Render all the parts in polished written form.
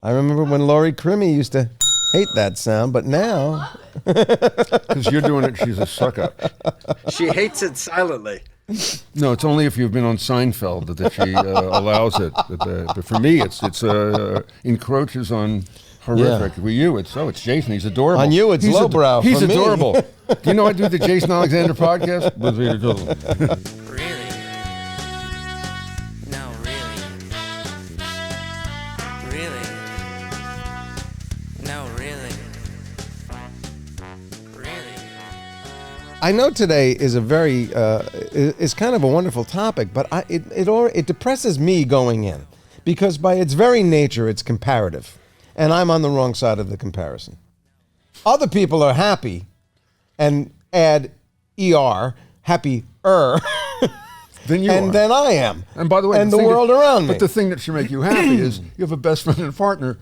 I remember when Laurie Crimmy used to hate that sound, but now... Because you're doing it, she's a sucker. She hates it silently. No, it's only if you've been on Seinfeld that she allows it. But for me, it's encroaches on horrific. Yeah. With you, it's Jason. He's adorable. On you, it's lowbrow. He's for me. adorable. Do you know I do the Jason Alexander podcast? Really? No, really. Really? No, really. Really? I know today is a very is kind of a wonderful topic, but it depresses me going in because by its very nature it's comparative, and I'm on the wrong side of the comparison. Other people are happy, and add happier Then you are. than I am. And by the way, and the world around me. But the thing that should make you happy is you have a best friend and a partner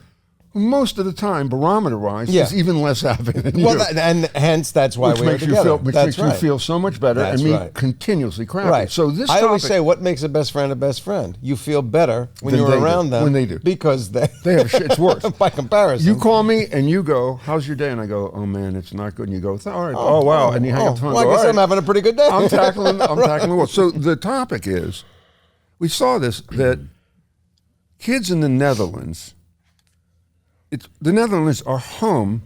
who most of the time, barometer-wise, is even less happy than you. And hence that's why which we're makes together. Which makes you feel so much better and me continuously crappy. Right. So this I always topic- say, what makes a best friend? You feel better when Than you're they do. around them. When they do. Because they have shit. It's worse. By comparison. You call me and you go, how's your day? And I go, oh man, it's not good. And you go, all right, oh wow. And you hang up the phone and well, go, I guess all I'm right, having a pretty good day. I'm tackling the world. So the topic is, we saw this, that kids in the Netherlands, the Netherlands are home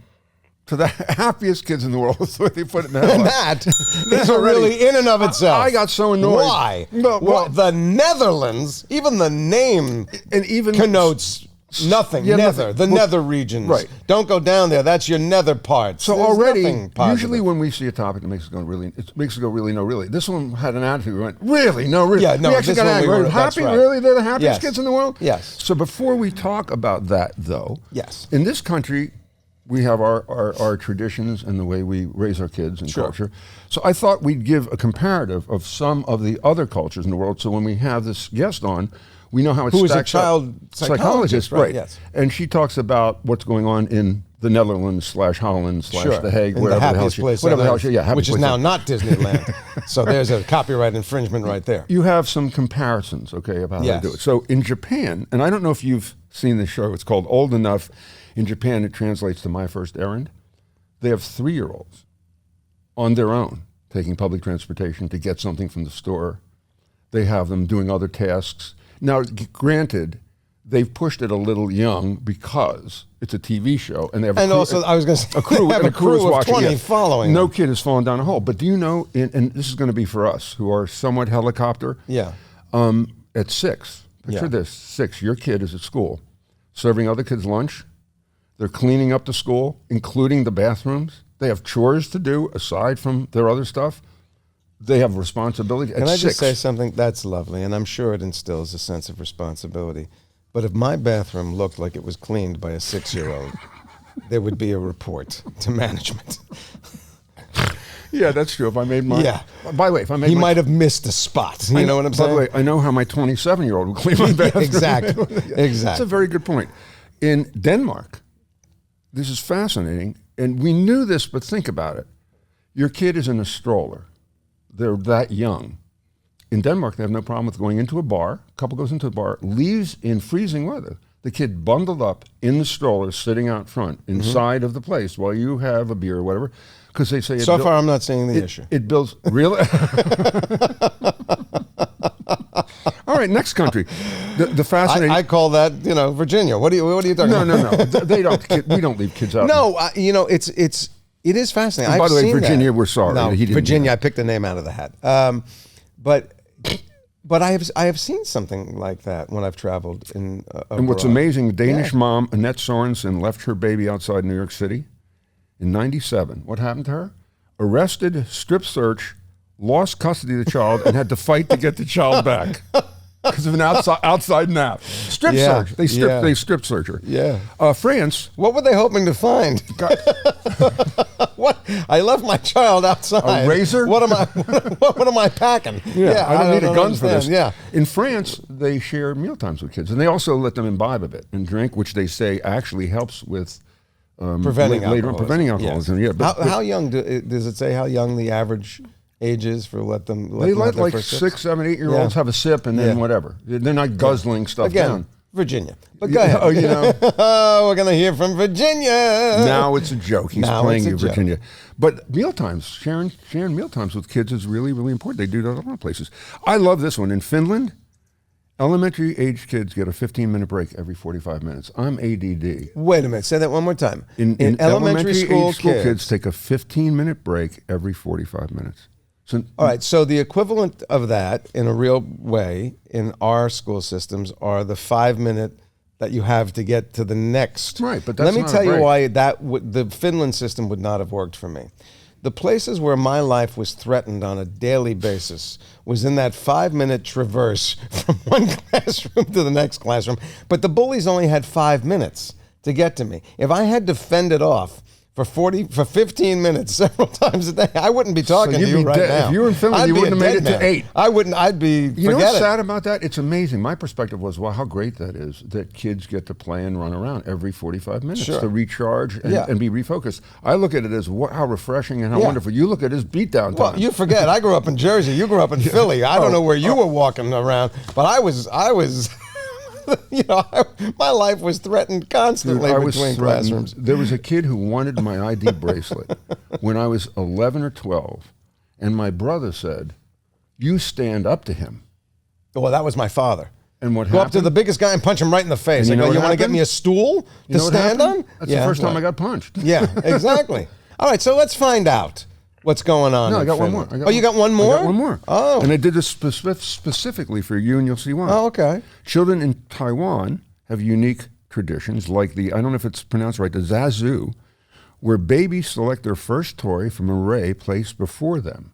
to the happiest kids in the world. That's the way they put it in the And headline. that is really in and of itself. I got so annoyed. Why? Well, the Netherlands, even the name and even connotes nothing. Yeah, nether, nothing. the Well, nether regions. right. Don't go down there. That's your nether parts. So There's already, nothing positive. usually when we see a topic that makes us go really, no, really. This one had an attitude. We went, really, no, really. Yeah, no, we actually this got one we angry. were- that's Happy, right. really? They're the happiest Yes. kids in the world? Yes. So before we talk about that, though, Yes. in this country, we have our traditions and the way we raise our kids and Sure. culture. So I thought we'd give a comparative of some of the other cultures in the world. So when we have this guest on, we know how it's Who is a stacked child up. psychologist, right, yes. And she talks about what's going on in the Netherlands / Holland / the Hague, In whatever the the hell happiest she, place whatever on the hell earth, she, yeah, which is happiest now place. not Disneyland. So there's a copyright infringement right there. You have some comparisons, okay, about how Yes. to do it. So in Japan, and I don't know if you've seen this show, it's called Old Enough. In Japan, it translates to My First Errand. They have 3-year-olds on their own taking public transportation to get something from the store. They have them doing other tasks. Now, granted, they've pushed it a little young because it's a TV show, and they have And also, I was going to say, a crew, they have and a crew is of watching. 20 Yeah. following No them. kid has fallen down a hole. But do you know? And this is going to be for us who are somewhat helicopter. Yeah. At 6, picture Yeah. this: 6, your kid is at school, serving other kids lunch. They're cleaning up the school, including the bathrooms. They have chores to do aside from their other stuff. They have responsibility. Can At I 6. just say something? That's lovely, and I'm sure it instills a sense of responsibility. But if my bathroom looked like it was cleaned by a 6-year-old, there would be a report to management. Yeah, that's true. If I made mine. Yeah. By the way, if I made He my, might have missed a spot. You know what I'm saying? By the way, I know how my 27-year-old would clean my bathroom. Exactly. Exactly. That's a very good point. In Denmark, this is fascinating, and we knew this, but think about it. Your kid is in a stroller. They're that young. In Denmark, they have no problem with going into a bar. A couple goes into a bar, leaves in freezing weather. The kid bundled up in the stroller, sitting out front, inside of the place, while you have a beer or whatever, because they say... So far, I'm not seeing the issue. It builds... Really? All right, next country. The fascinating... I call that, Virginia. What are you talking about? No. They don't. We don't leave kids out. No, it is fascinating. And by I've the way, seen Virginia, that. we're sorry No, that he didn't Virginia, do I picked a name out of the hat. But I have seen something like that when I've traveled in abroad. And what's amazing, the Danish Yeah. mom, Annette Sorensen, left her baby outside New York City in '97. What happened to her? Arrested, strip search, lost custody of the child, and had to fight to get the child back because of an outside nap. Strip Yeah, search. They strip search her. Yeah. France. What were they hoping to find? What? I left my child outside. A razor? What am I packing? Yeah, I don't need a gun for this. Yeah. In France, they share mealtimes with kids, and they also let them imbibe a bit and drink, which they say actually helps with Preventing later on alcoholism. preventing alcoholism. Yes. Yeah, but How young does it say how young the average age is for let them? they them let have their like first 6, sips? 7, 8-year-olds Yeah. have a sip and then Yeah. whatever. They're not guzzling stuff Again, down. Virginia. But go ahead. Oh, you know. Oh, we're going to hear from Virginia. Now it's a joke. He's Now playing it's a you, joke. Virginia. But mealtimes, sharing mealtimes with kids is really, really important. They do that a lot of places. I love this one. In Finland, elementary age kids get a 15-minute break every 45 minutes. I'm ADD. Wait a minute. Say that one more time. In elementary school age kids take a 15-minute break every 45 minutes. So, all right, so the equivalent of that in a real way in our school systems are the 5-minute that you have to get to the next. Right, but that's Let me not a tell you break. why the Finland system would not have worked for me. The places where my life was threatened on a daily basis was in that 5-minute traverse from one classroom to the next classroom. But the bullies only had 5 minutes to get to me. If I had to fend it off for 15 minutes several times a day, I wouldn't be talking to you'd you be right dead. now. If you were in Finland, I'd you be wouldn't a have made dead it to man. 8. I wouldn't. I'd be. You know forget what's it. sad about that? It's amazing. My perspective was, wow, how great that is that kids get to play and run around every 45 minutes Sure. to recharge and, Yeah. and be refocused. I look at it as how refreshing and how Yeah. wonderful. You look at it as beatdown Well, time. you forget. I grew up in Jersey. You grew up in Philly. I don't know where you were walking around, but I was. You know, my life was threatened constantly Dude, I was between threatened. classrooms. There was a kid who wanted my ID bracelet when I was 11 or 12, and my brother said, "You stand up to him." Well, that was my father. And what Go up happened? to the biggest guy and punch him right in the face. And I you go, know you what want to get happened? me a stool You to know what stand happened? on? That's the first time I got punched. Yeah, exactly. All right, so let's find out what's going on. No, I in got one more. Finland. You got one more? I got one more. Oh. And I did this specifically for you, and you'll see why. Oh, okay. Children in Taiwan have unique traditions, like I don't know if it's pronounced right, the zazu, where babies select their first toy from an array placed before them,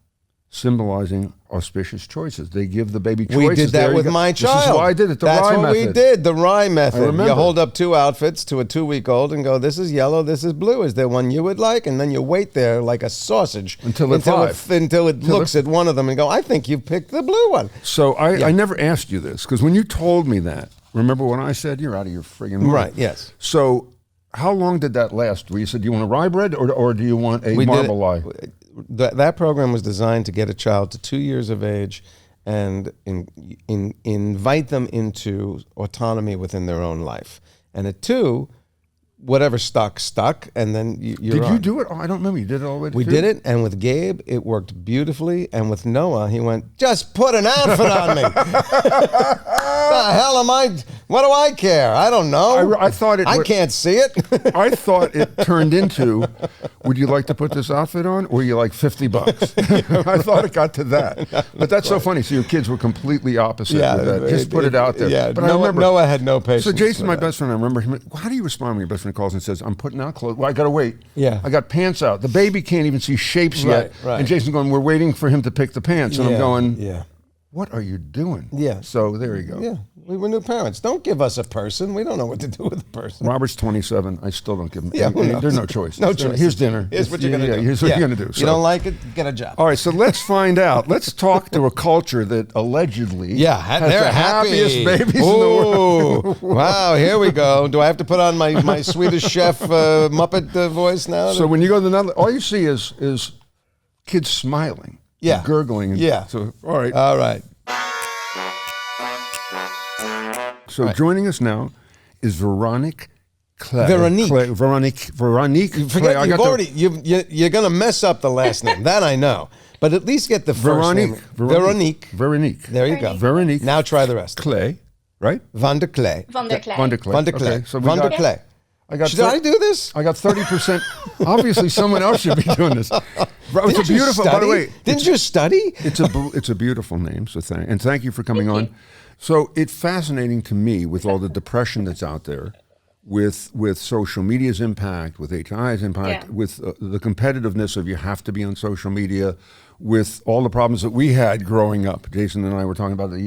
symbolizing auspicious choices. They give the baby choices. We did that There you with go. my child. This is why I did it, the That's rye what method. we did, the rye method. remember. You hold up 2 outfits to a 2-week-old and go, this is yellow, this is blue. Is there one you would like? And then you wait there like a sausage Until it looks at one of them and go, I think you picked the blue one. So I never asked you this, because when you told me that, remember when I said, you're out of your friggin' mind. Right, yes. So how long did that last? Where you said, do you want a rye bread or do you want a marble lie? That program was designed to get a child to 2 years of age and invite them into autonomy within their own life. And at 2, whatever stuck, and then you're Did on. you do it? Oh, I don't remember. You did it already? We too? did it, and with Gabe, it worked beautifully. And with Noah, he went, just put an outfit on me. The hell am I? What do I care? I don't know. I thought it. I can't see it. I thought it turned into, would you like to put this outfit on, or you like $50? I thought it got to that. But that's so funny. So your kids were completely opposite with that. Just put it out there. Yeah, but I remember Noah had no patience. So Jason, for my that. best friend, I remember him. How do you respond when your best friend calls and says, "I'm putting out clothes"? Well, I got to wait. Yeah. I got pants out. The baby can't even see shapes yet. Right. And Jason's going, "We're waiting for him to pick the pants," and I'm going, yeah. "What are you doing?" Yeah. So there you go. Yeah, we were new parents. Don't give us a person. We don't know what to do with a person. Robert's 27. I still don't give him. Yeah, who knows? There's no choice. No choice. Here's dinner. Here's what you're going to do. Here's what you're going to do. You don't like it? Get a job. All right, so let's find out. Let's talk to a culture that allegedly has they're the happy. happiest babies in the world. Wow, here we go. Do I have to put on my Swedish Chef Muppet voice now? So when you go to the Netherlands, all you see is kids smiling, Yeah. gurgling. And Yeah. So all right. All right. So joining us now is Veronic. Kleij. Veronique. Veronique. Forget Kleij. you're going to mess up the last name. That I know. But at least get the first name. Veronique. Veronique. There you go. Veronique. Now try the rest. Kleij, right? Van der Kleij. Van der Kleij. Van der Kleij. Van der Kleij. Okay, so we Van der got- Kleij. I got. Should I do this? I got 30%. Obviously, someone else should be doing this. It's a beautiful. By the way, Didn't you study? it's a beautiful name. So thank you for coming on. So it's fascinating to me with all the depression that's out there, with social media's impact, with HI's impact, with the competitiveness of you have to be on social media, with all the problems that we had growing up. Jason and I were talking about that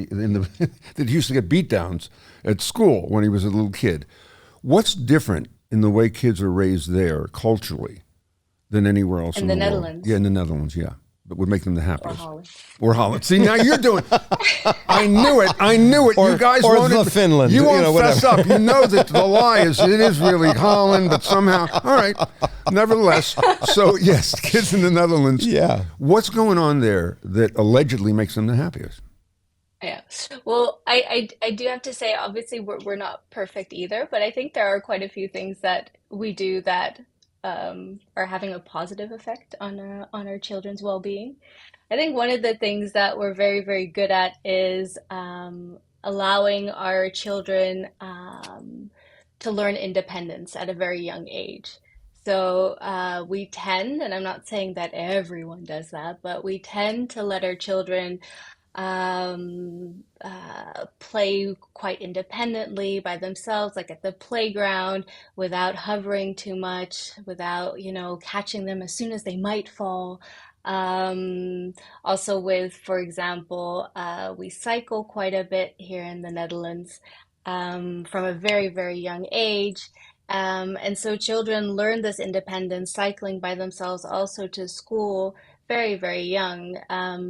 he used to get beat downs at school when he was a little kid. What's different in the way kids are raised there culturally than anywhere else in the world? Netherlands. Yeah, in the Netherlands, yeah. That would make them the Or happiest. Holland. Or Holland. See, now you're doing. I knew it. Or- you guys or wanted the Finland, You you won't know, fess whatever. up. You know that the lie is it is really Holland, but somehow. All right. Nevertheless, so yes, kids in the Netherlands. Yeah. What's going on there that allegedly makes them the happiest? Yeah. Well, I do have to say, obviously, we're not perfect either, but I think there are quite a few things that we do that are having a positive effect on our children's well-being. I think one of the things that we're very, very good at is allowing our children to learn independence at a very young age. So we tend, and I'm not saying that everyone does that, but we tend to let our children play quite independently by themselves, like at the playground, without hovering too much, without, catching them as soon as they might fall. Um, Also with, for example, we cycle quite a bit here in the Netherlands from a very, very young age. And so children learn this independence, cycling by themselves also to school very, very young.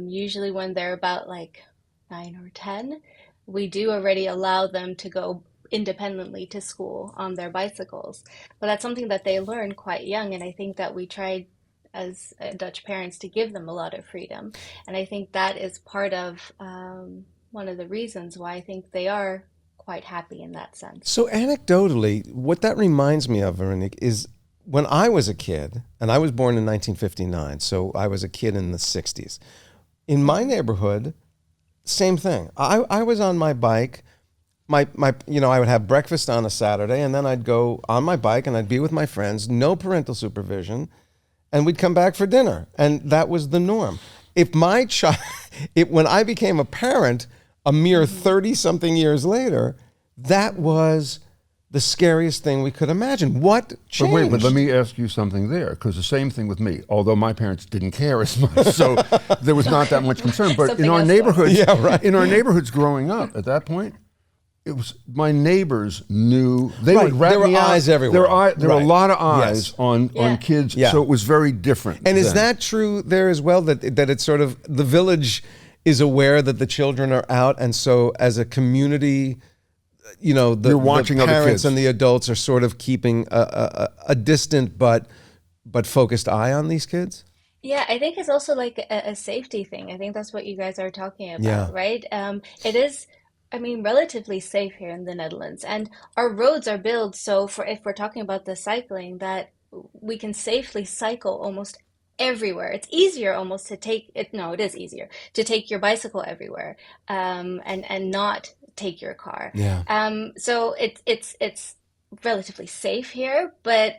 Usually when they're about like 9 or 10, we do already allow them to go independently to school on their bicycles. But that's something that they learn quite young, and I think that we tried as Dutch parents to give them a lot of freedom. And I think that is part of one of the reasons why I think they are quite happy in that sense. So anecdotally, what that reminds me of, Veronique, is when I was a kid, and I was born in 1959, so I was a kid in the 60s. In my neighborhood, same thing. I was on my bike. I would have breakfast on a Saturday, and then I'd go on my bike and I'd be with my friends, no parental supervision, and we'd come back for dinner. And that was the norm. If my child, when I became a parent, a mere 30-something years later, that was the scariest thing we could imagine. What changed? But let me ask you something there, because the same thing with me, although my parents didn't care as much, so there was not that much concern. But in our neighborhoods, in our neighborhoods growing up at that point, it was my neighbors knew they would rat There were me out. eyes everywhere. There were a lot of eyes on kids, so it was very different. And is that true there as well? That it's sort of the village is aware that the children are out, and so as a community, the watching the other parents kids. and the adults are sort of keeping a distant but focused eye on these kids? Yeah, I think it's also like a safety thing. I think that's what you guys are talking about, Yeah. right? It is, I mean, relatively safe here in the Netherlands, and our roads are built so for if we're talking about the cycling, that we can safely cycle almost everywhere. It's easier almost to take it. No, it is easier to take your bicycle everywhere, and not take your car. Yeah. So it's relatively safe here, but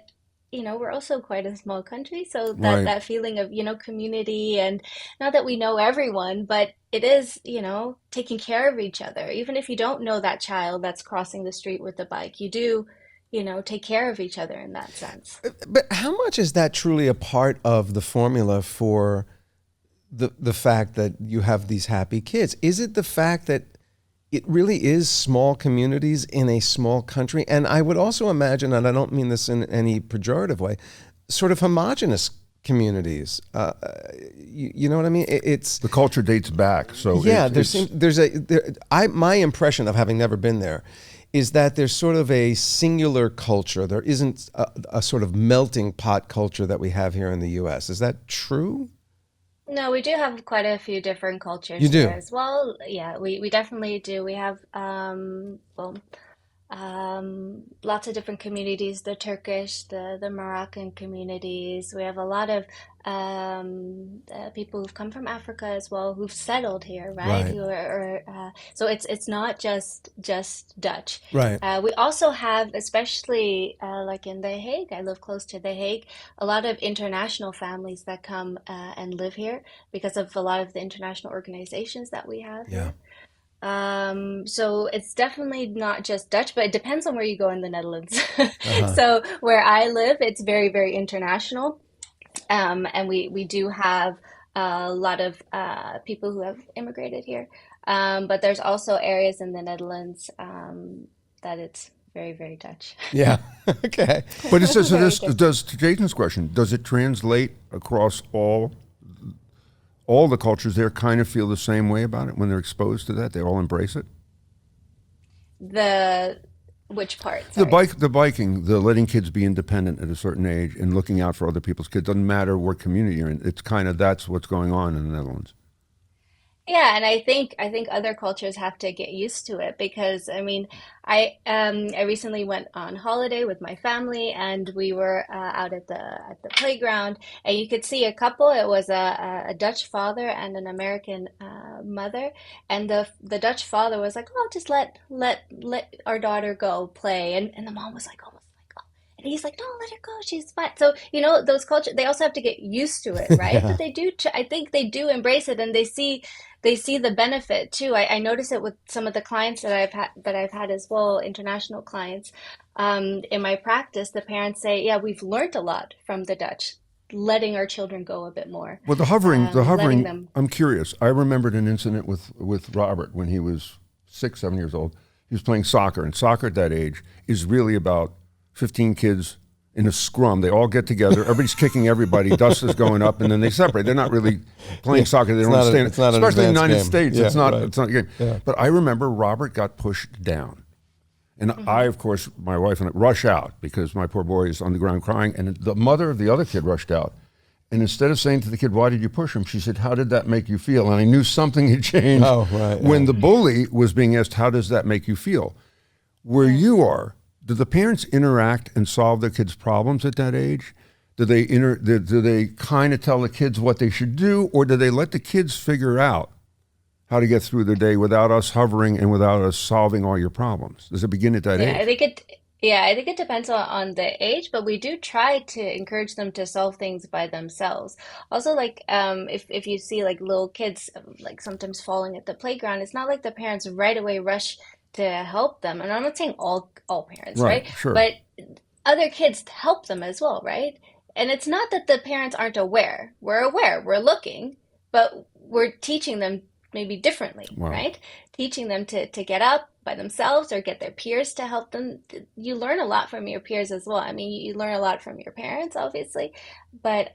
we're also quite a small country, so Right. that feeling of, community, and not that we know everyone, but it is, taking care of each other. Even if you don't know that child that's crossing the street with the bike, you do, take care of each other in that sense. But how much is that truly a part of the formula for the fact that you have these happy kids? Is it the fact that it really is small communities in a small country? And I would also imagine, and I don't mean this in any pejorative way, sort of homogenous communities. You know what I mean? It's The culture dates back, so yeah. it's My impression of having never been there is that there's sort of a singular culture. There isn't a sort of melting pot culture that we have here in the U.S. Is that true? No, we do have quite a few different cultures You do? here as well. Yeah, we definitely do. We have lots of different communities, the Turkish, the Moroccan communities. We have a lot of people who've come from Africa as well, who've settled here, right? Right. Who so it's not just Dutch. Right. We also have, especially like in The Hague, I live close to The Hague, a lot of international families that come and live here because of a lot of the international organizations that we have Yeah. here. So it's definitely not just Dutch, but it depends on where you go in the Netherlands. So where I live, it's very, very international. And we do have a lot of people who have immigrated here. But there's also areas in the Netherlands that it's very, very Dutch. Yeah. Okay. But it says, so Very this good. does, to Jason's question, does it translate across all the cultures there kind of feel the same way about it when they're exposed to that? They all embrace it? Which part? The Sorry. the biking, the letting kids be independent at a certain age and looking out for other people's kids. Doesn't matter what community you're in. It's kind of, that's what's going on in the Netherlands. Yeah, and I think other cultures have to get used to it because I mean, I recently went on holiday with my family and we were out at the playground and you could see a couple. It was a Dutch father and an American mother, and the Dutch father was like, "Oh, just let our daughter go play," and the mom was like, almost like, "Oh," and he's like, "No, let her go. She's fine." So those cultures they also have to get used to it, right? Yeah. But they do. I think they do embrace it and they see the benefit too. I notice it with some of the clients that I've had as well, international clients. In my practice, the parents say, "Yeah, we've learned a lot from the Dutch, letting our children go a bit more, Well, letting them." I'm curious. I remembered an incident with Robert when he was 6, 7 years old. He was playing soccer, and soccer at that age is really about 15 kids in a scrum. They all get together. Everybody's kicking everybody. Dust is going up, and then they separate. They're not really playing soccer. They don't understand. It's not an Especially in the advanced United game. States, Yeah, it's not. right. It's not a game. Yeah. But I remember Robert got pushed down. And I, of course, my wife and I rush out because my poor boy is on the ground crying. And the mother of the other kid rushed out. And instead of saying to the kid, "Why did you push him?" she said, "How did that make you feel?" And I knew something had changed Oh, right, when yeah. the bully was being asked, "How does that make you feel?" Where you are, do the parents interact and solve their kids' problems at that age? Do they kind of tell the kids what they should do, or do they let the kids figure out how to get through their day without us hovering and without us solving all your problems? Does it begin at that Yeah, I age? think it. Yeah, I think it depends on the age, but we do try to encourage them to solve things by themselves. Also, like if you see like little kids like sometimes falling at the playground, it's not like the parents right away rush to help them. And I'm not saying all parents, Right, right? sure. But other kids help them as well, right? And it's not that the parents aren't aware. We're aware, we're looking, but we're teaching them maybe differently, Wow. right? Teaching them to get up by themselves or get their peers to help them. You learn a lot from your peers as well. I mean, you learn a lot from your parents, obviously, but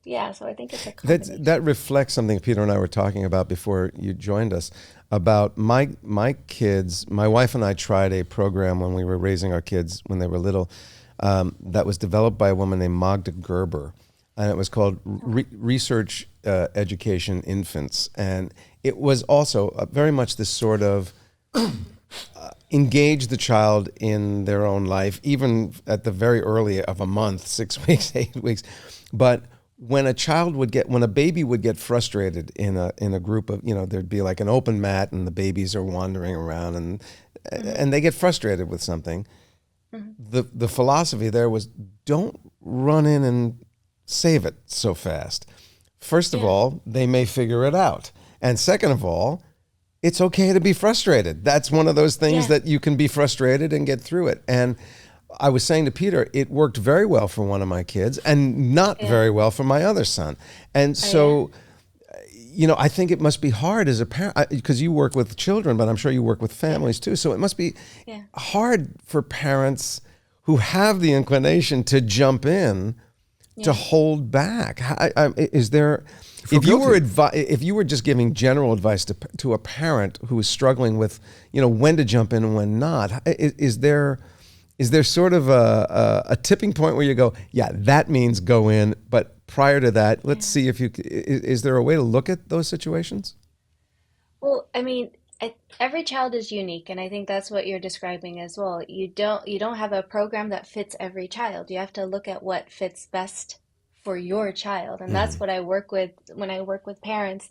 yeah, so I think it's a That combination. reflects something Peter and I were talking about before you joined us about my kids. My wife and I tried a program when we were raising our kids when they were little that was developed by a woman named Magda Gerber, and it was called Research Education Infants, and it was also very much this sort of engage the child in their own life, even at the very early of a month, 6 weeks, 8 weeks. But when a baby would get frustrated in a group of, there'd be like an open mat and the babies are wandering around Hmm. and they get frustrated with something. Hmm. The philosophy there was don't run in and save it so fast. First of Yeah, all, they may figure it out. And second of all, it's okay to be frustrated. That's one of those things yeah, that you can be frustrated and get through it. And I was saying to Peter, it worked very well for one of my kids and not yeah, very well for my other son. And oh yeah, so, I think it must be hard as a parent because you work with children, but I'm sure you work with yeah, families too. So it must be yeah, hard for parents who have the inclination to jump in to yeah. hold back. Is there, I feel guilty. if you were just giving general advice to a parent who is struggling with, when to jump in and when not, is there sort of a tipping point where you go, yeah, that means go in, but prior to that, let's Yeah. see if is there a way to look at those situations? Well, I mean, every child is unique, and I think that's what you're describing as well. You don't have a program that fits every child. You have to look at what fits best for your child, and that's Hmm. what I work with when I work with parents.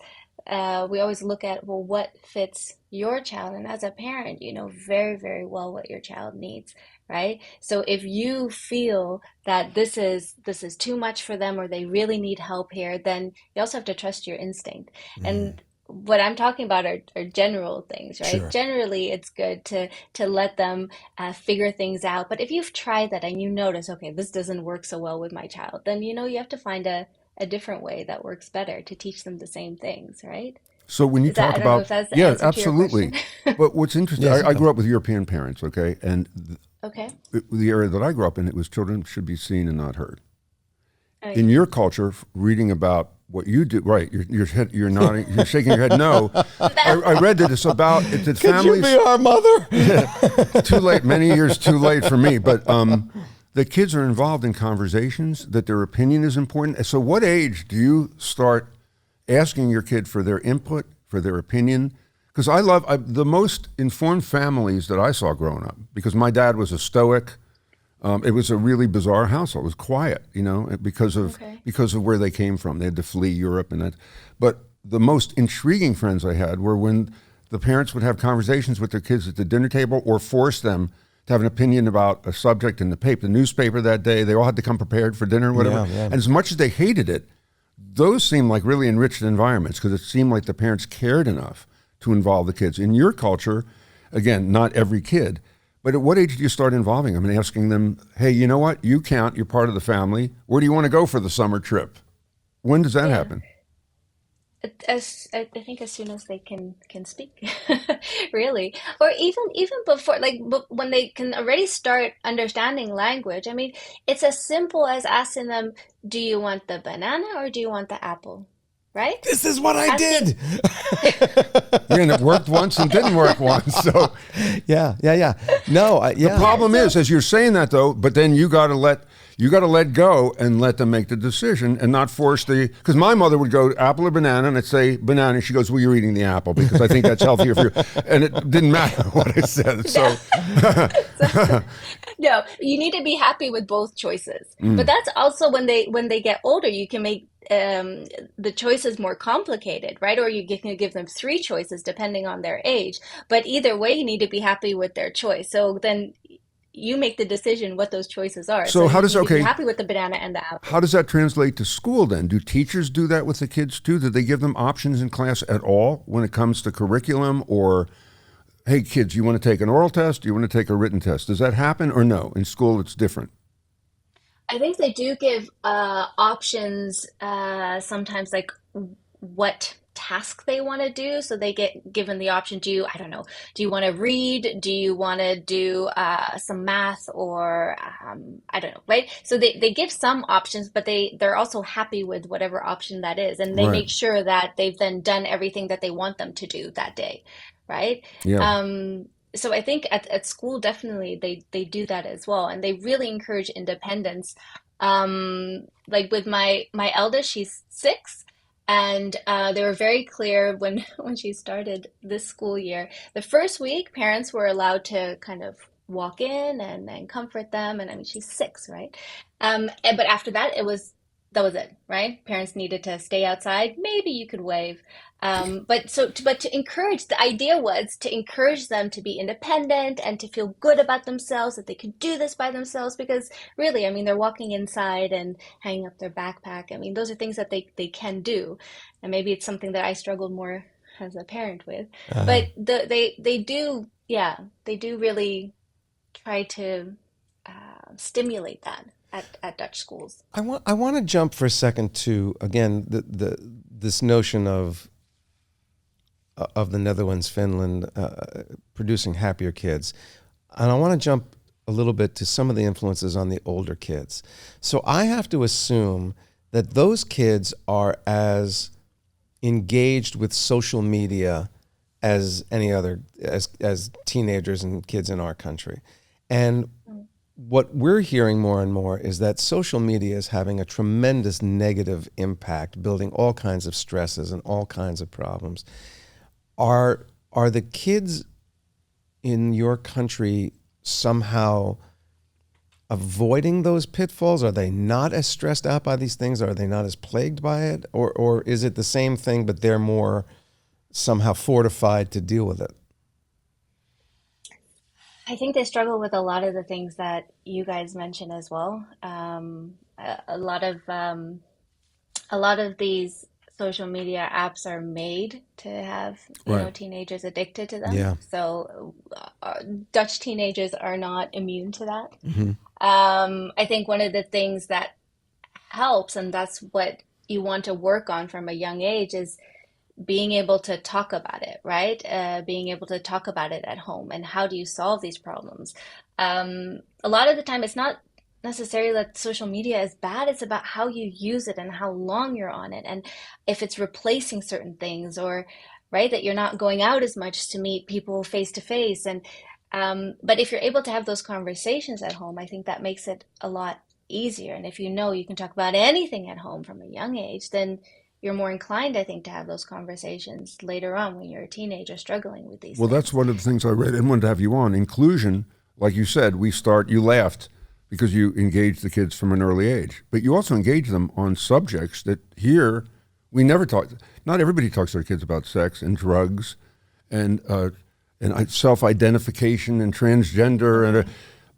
We always look at, well, what fits your child, and as a parent, you know very, very well what your child needs, right? So if you feel that this is too much for them, or they really need help here, then you also have to trust your instinct. And what I'm talking about are general things, right? Sure. Generally, it's good to let them figure things out. But if you've tried that and you notice, okay, this doesn't work so well with my child, then you have to find a different way that works better to teach them the same things, right? So when you Is that, talk I don't know about, if that's the yeah, answer to your question. absolutely. But what's interesting, Yes. I grew up with European parents, okay, and Okay. the area that I grew up in, it was children should be seen and not heard. Oh In yeah. your culture, reading about what you do, right? You're nodding, you're shaking your head. No, I read that it's about that Could you be families. our mother? Too late, many years too late for me. But the kids are involved in conversations. That their opinion is important. So, what age do you start asking your kid for their input, for their opinion. Because the most informed families that I saw growing up, because my dad was a stoic. It was a really bizarre household. It was quiet, because of where they came from. They had to flee Europe and that. But the most intriguing friends I had were when the parents would have conversations with their kids at the dinner table or force them to have an opinion about a subject in the newspaper that day. They all had to come prepared for dinner or whatever. Yeah. And as much as they hated it, those seemed like really enriched environments because it seemed like the parents cared enough to involve the kids. In your culture, again, not every kid, but at what age do you start involving them and asking them, hey, you know what? You count. You're part of the family. Where do you want to go for the summer trip? When does that happen? I think as soon as they can speak, really, or even before, like when they can already start understanding language. I mean, it's as simple as asking them, "Do you want the banana or do you want the apple?" Right? This is what I did. And it worked once and didn't work once. So yeah. No, The problem is, as you're saying that though, but then you got to let go and let them make the decision and not force because my mother would go apple or banana and I'd say banana. And she goes, well, you're eating the apple because I think that's healthier for you. And it didn't matter what I said. So no, you need to be happy with both choices. But that's also when they get older, you can make the choices more complicated, right? Or you can give them 3 choices depending on their age. But either way, you need to be happy with their choice. So then you make the decision what those choices are. So how does you need to be happy with the banana and the apple. How does that translate to school then? Do teachers do that with the kids too? Do they give them options in class at all when it comes to curriculum? Or, hey kids, you want to take an oral test? Do you want to take a written test? Does that happen or no? In school, it's different. I think they do give options sometimes, like what task they want to do. So they get given the option, do you want to read? Do you want to do some math or I don't know, right? So they give some options, but they're also happy with whatever option that is. And they Right. make sure that they've then done everything that they want them to do that day, right? Yeah. So I think at school, definitely they do that as well. And they really encourage independence. Like with my eldest, she's 6. And they were very clear when she started this school year. The first week, parents were allowed to kind of walk in and comfort them. And I mean, she's 6, right? But after that, that was it, right? Parents needed to stay outside. Maybe you could wave. But to encourage, the idea was to encourage them to be independent and to feel good about themselves, that they could do this by themselves. Because really, I mean, they're walking inside and hanging up their backpack. I mean, those are things that they can do. And maybe it's something that I struggled more as a parent with. But they do really try to stimulate that at Dutch schools. I want to jump for a second to, again, this notion of the Netherlands, Finland, producing happier kids. And I want to jump a little bit to some of the influences on the older kids. So I have to assume that those kids are as engaged with social media as any other, as teenagers and kids in our country. And what we're hearing more and more is that social media is having a tremendous negative impact, building all kinds of stresses and all kinds of problems. Are the kids in your country somehow avoiding those pitfalls? Are they not as stressed out by these things? Are they not as plagued by it? Or is it the same thing, but they're more somehow fortified to deal with it? I think they struggle with a lot of the things that you guys mentioned as well. A lot of these social media apps are made to have teenagers addicted to them. Yeah. So Dutch teenagers are not immune to that. Mm-hmm. I think one of the things that helps, and that's what you want to work on from a young age, is being able to talk about it, right? Being able to talk about it at home, and how do you solve these problems? A lot of the time, it's not necessarily that social media is bad. It's about how you use it and how long you're on it, and if it's replacing certain things, or right, that you're not going out as much to meet people face to face. And but if you're able to have those conversations at home, I think that makes it a lot easier. And if you can talk about anything at home from a young age, then you're more inclined, I think, to have those conversations later on when you're a teenager struggling with these Well, things. that's one of the things I read and wanted to have you on. Inclusion, like you said, you laughed because you engaged the kids from an early age, but you also engage them on subjects that here we never talk. Not everybody talks to their kids about sex and drugs and self-identification and transgender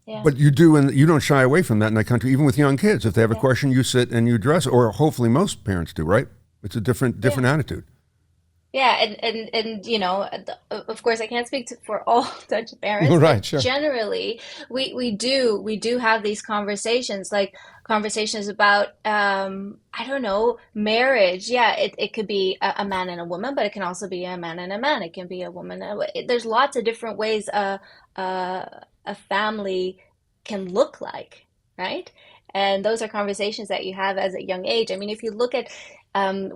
Yeah. but you do, and you don't shy away from that in that country, even with young kids. If they have a question, you sit and you address it, or hopefully most parents do, right? It's a different attitude. Yeah, and of course, I can't speak for all Dutch parents, Right, but sure. generally, we do have these conversations, like conversations about I don't know, marriage. Yeah, it could be a man and a woman, but it can also be a man and a man. It can be a woman. There's lots of different ways a family can look like, right? And those are conversations that you have as a young age. I mean, if you look at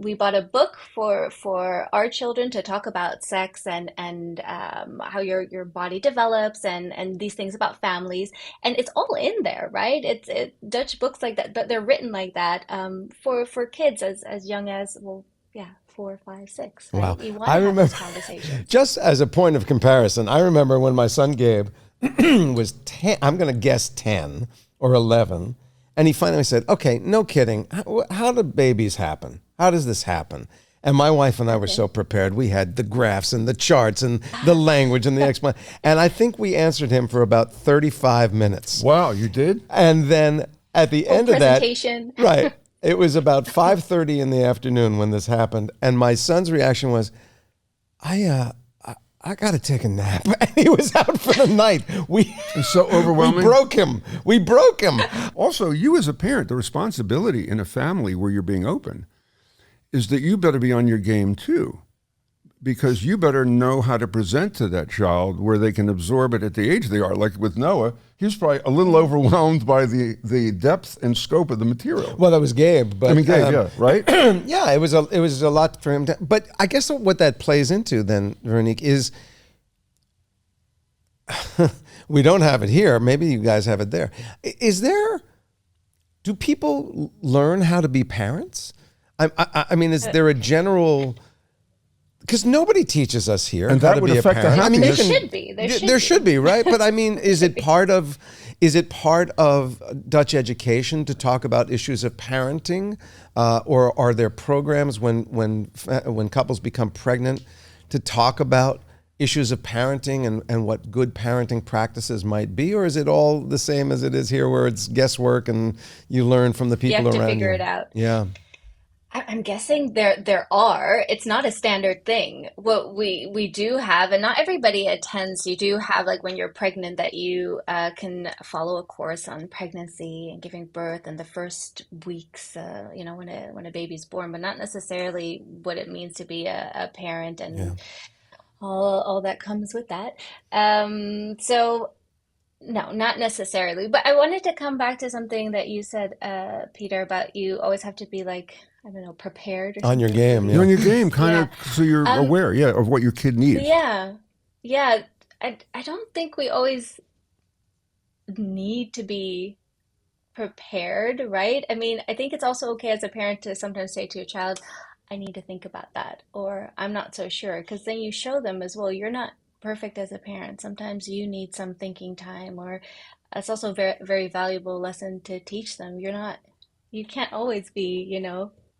we bought a book for our children to talk about sex and how your body develops and these things about families, and it's all in there, right? Dutch books like that, but they're written like that for kids as young as, well, yeah, 4, 5, 6. Right? Wow. You want I to have remember, those conversations. just as a point of comparison, I remember when my son Gabe was 10, I'm going to guess 10 or 11, and he finally said, okay, no kidding, how do babies happen? How does this happen? And my wife and I were so prepared. We had the graphs and the charts and the language and the explanation. And I think we answered him for about 35 minutes. Wow, you did? And then at the end of that, Presentation. right, it was about 5:30 in the afternoon when this happened. And my son's reaction was, I got to take a nap. And he was out for the night. It's so overwhelming. We broke him. Also, you as a parent, the responsibility in a family where you're being open is that you better be on your game too, because you better know how to present to that child where they can absorb it at the age they are. Like with Noah, he was probably a little overwhelmed by the depth and scope of the material. Well, that was Gabe. But, Gabe, yeah, right? yeah, it was a lot for him. But I guess what that plays into then, Veronique, is we don't have it here. Maybe you guys have it there. Do people learn how to be parents? I mean, is there a general? Because nobody teaches us here And how that to would be a affect the parent. I mean, happiness. There should be. there should be, right? But I mean, is it part of Dutch education to talk about issues of parenting, or are there programs when couples become pregnant to talk about issues of parenting and what good parenting practices might be, or is it all the same as it is here, where it's guesswork and you learn from the people You have to around figure you? it out. Yeah. I'm guessing there are. It's not a standard thing. What we do have, and not everybody attends. You do have, like, when you're pregnant, that you can follow a course on pregnancy and giving birth and the first weeks. When a baby's born, but not necessarily what it means to be a parent and all that comes with that. So. No, not necessarily. But I wanted to come back to something that you said, Peter, about you always have to be, like, I don't know, prepared or On your something. game, You're on yeah. your game, kind of, Yeah. so you're aware, of what your kid needs. Yeah. Yeah. I don't think we always need to be prepared, right? I mean, I think it's also okay as a parent to sometimes say to your child, I need to think about that, or I'm not so sure, because then you show them as well, you're not perfect as a parent. Sometimes you need some thinking time, or it's also a very, very valuable lesson to teach them. You can't always be,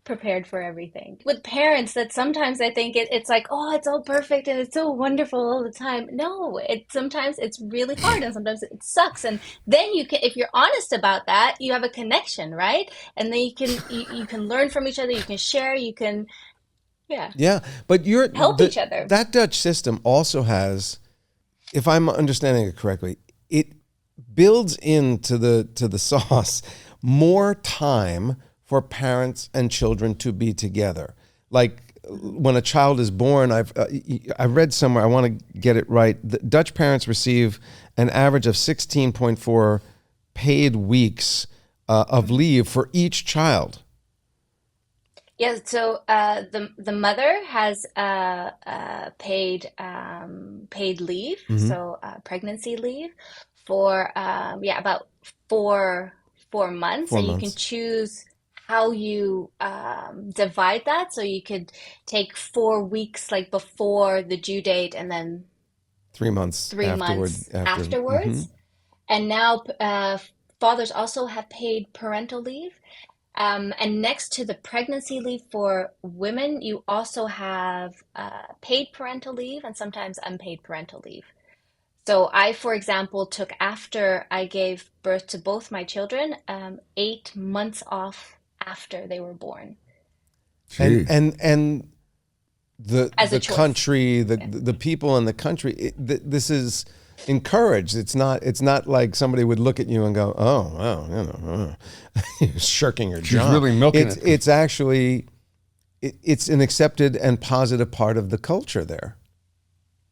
prepared for everything. With parents, that sometimes I think it's like, oh, it's all perfect and it's so wonderful all the time. No, sometimes it's really hard and sometimes it sucks. And then you can, if you're honest about that, you have a connection, right? And then you can learn from each other, you can share, you can, yeah, Yeah, but help each other. That Dutch system also has, if I'm understanding it correctly, it builds into the sauce more time for parents and children to be together. Like when a child is born, I read somewhere, I want to get it right, the Dutch parents receive an average of 16.4 paid weeks of leave for each child. Yeah, so the mother has paid leave, so pregnancy leave for about four months, 4 and you can months. choose how you divide that. So you could take 4 weeks like before the due date and then 3 months 3 months after. afterwards. And now fathers also have paid parental leave. And next to the pregnancy leave for women, you also have paid parental leave and sometimes unpaid parental leave. So I, for example, took after I gave birth to both my children, 8 months off after they were born. Gee. And As a the choice. country, the people in the country, this is encouraged. It's not like somebody would look at you and go, oh, well, you're shirking your job. She's really milking it. It's actually, it's an accepted and positive part of the culture there.